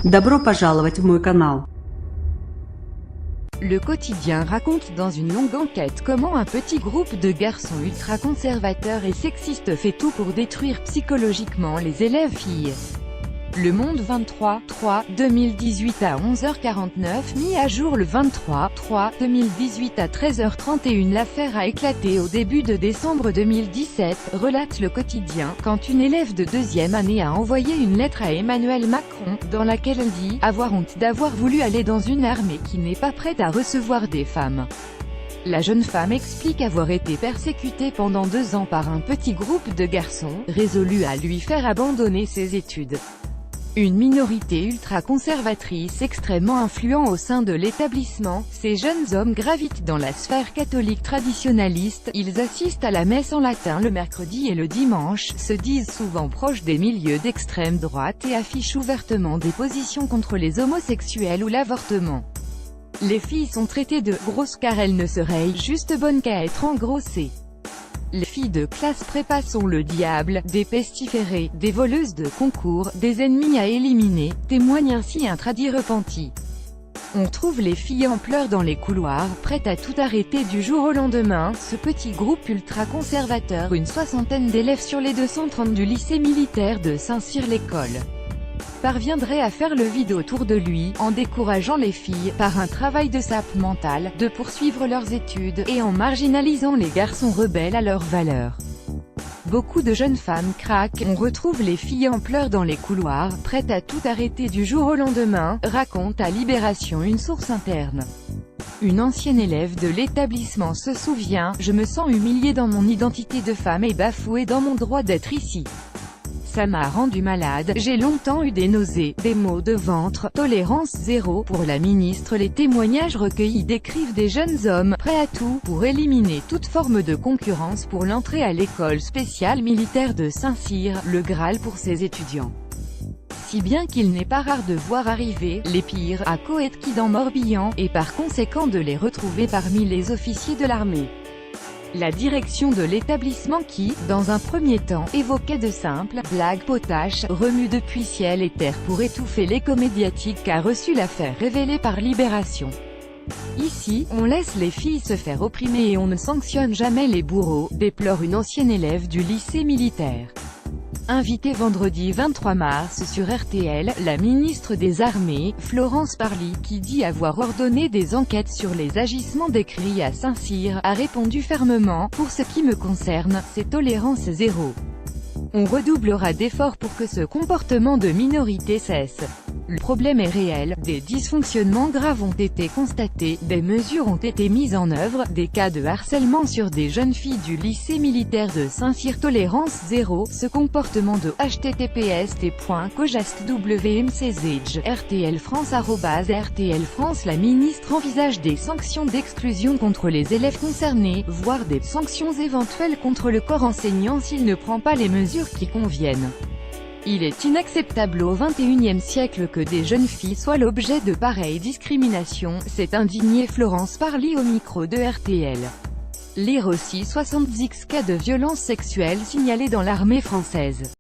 Добро пожаловать в мой канал. Le quotidien raconte dans une longue enquête comment un petit groupe de garçons ultra-conservateurs et sexistes fait tout pour détruire psychologiquement les élèves filles. Le Monde 23/3/2018 à 11h49, mis à jour le 23/3/2018 à 13h31. L'affaire a éclaté au début de décembre 2017, relate le quotidien, quand une élève de 2e année a envoyé une lettre à Emmanuel Macron, dans laquelle elle dit « avoir honte d'avoir voulu aller dans une armée qui n'est pas prête à recevoir des femmes ». La jeune femme explique avoir été persécutée pendant 2 ans par un petit groupe de garçons, résolus à lui faire abandonner ses études. Une minorité ultra-conservatrice extrêmement influente au sein de l'établissement, ces jeunes hommes gravitent dans la sphère catholique traditionnaliste, ils assistent à la messe en latin le mercredi et le dimanche, se disent souvent proches des milieux d'extrême droite et affichent ouvertement des positions contre les homosexuels ou l'avortement. Les filles sont traitées de « grosses » car elles ne seraient juste bonnes qu'à être engrossées. Les filles de classe prépa sont le diable, des pestiférées, des voleuses de concours, des ennemis à éliminer, témoigne ainsi un tradit repenti. On trouve les filles en pleurs dans les couloirs, prêtes à tout arrêter du jour au lendemain. Ce petit groupe ultra-conservateur, une soixantaine d'élèves sur les 230 du lycée militaire de Saint-Cyr-l'École, parviendrait à faire le vide autour de lui, en décourageant les filles, par un travail de sape mentale, de poursuivre leurs études, et en marginalisant les garçons rebelles à leurs valeurs. Beaucoup de jeunes femmes craquent, on retrouve les filles en pleurs dans les couloirs, prêtes à tout arrêter du jour au lendemain, raconte à Libération une source interne. Une ancienne élève de l'établissement se souvient « Je me sens humiliée dans mon identité de femme et bafouée dans mon droit d'être ici. Ça m'a rendu malade, j'ai longtemps eu des nausées, des maux de ventre, tolérance zéro ». Pour la ministre, les témoignages recueillis décrivent des jeunes hommes, prêts à tout, pour éliminer toute forme de concurrence pour l'entrée à l'école spéciale militaire de Saint-Cyr, le Graal pour ses étudiants. Si bien qu'il n'est pas rare de voir arriver les pires à Coëtqui dans Morbihan, et par conséquent de les retrouver parmi les officiers de l'armée. La direction de l'établissement qui, dans un premier temps, évoquait de simples « blagues potaches », remue depuis ciel et terre pour étouffer l'écho médiatique qu'a reçu l'affaire révélée par Libération. Ici, on laisse les filles se faire opprimer et on ne sanctionne jamais les bourreaux, déplore une ancienne élève du lycée militaire. Invitée vendredi 23 mars sur RTL, la ministre des Armées, Florence Parly, qui dit avoir ordonné des enquêtes sur les agissements décrits à Saint-Cyr, a répondu fermement « Pour ce qui me concerne, c'est tolérance zéro. On redoublera d'efforts pour que ce comportement de minorité cesse. Le problème est réel, des dysfonctionnements graves ont été constatés, des mesures ont été mises en œuvre, des cas de harcèlement sur des jeunes filles du lycée militaire de Saint-Cyr, tolérance zéro, ce comportement de https://cojastwmczh RTL France @RTL France. La ministre envisage des sanctions d'exclusion contre les élèves concernés, voire des sanctions éventuelles contre le corps enseignant s'il ne prend pas les mesures qui conviennent. Il est inacceptable au XXIe siècle que des jeunes filles soient l'objet de pareilles discriminations, s'est indignée Florence Parly au micro de RTL. Lire aussi 70 cas de violences sexuelles signalés dans l'armée française.